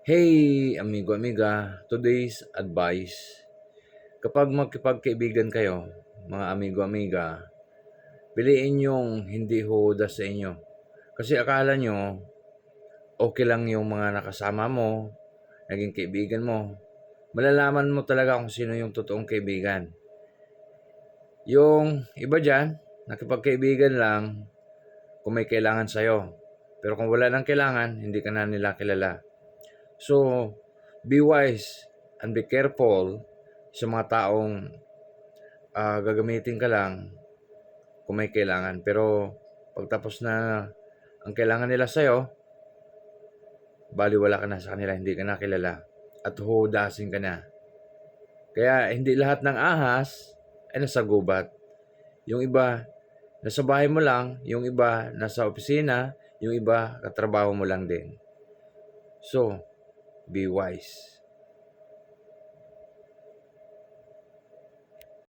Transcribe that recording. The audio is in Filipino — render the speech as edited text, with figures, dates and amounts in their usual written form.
Hey, amigo, amiga, today's advice. Kapag magkipagkaibigan kayo, mga amigo, amiga, piliin yung hindi hudas sa inyo. Kasi akala nyo, okay lang yung mga nakasama mo, naging kaibigan mo. Malalaman mo talaga kung sino yung totoong kaibigan. Yung iba dyan, nakipagkaibigan lang kung may kailangan sa'yo. Pero kung wala nang kailangan, hindi ka na nila kilala. So, be wise and be careful sa mga taong gagamitin ka lang kung may kailangan. Pero pagtapos na ang kailangan nila sa'yo, baliwala ka na sa kanila, hindi ka na kilala. At huhudasin ka na. Kaya hindi lahat ng ahas ay nasa gubat. Yung iba, nasa bahay mo lang. Yung iba, nasa opisina. Yung iba, katrabaho mo lang din. So, be wise.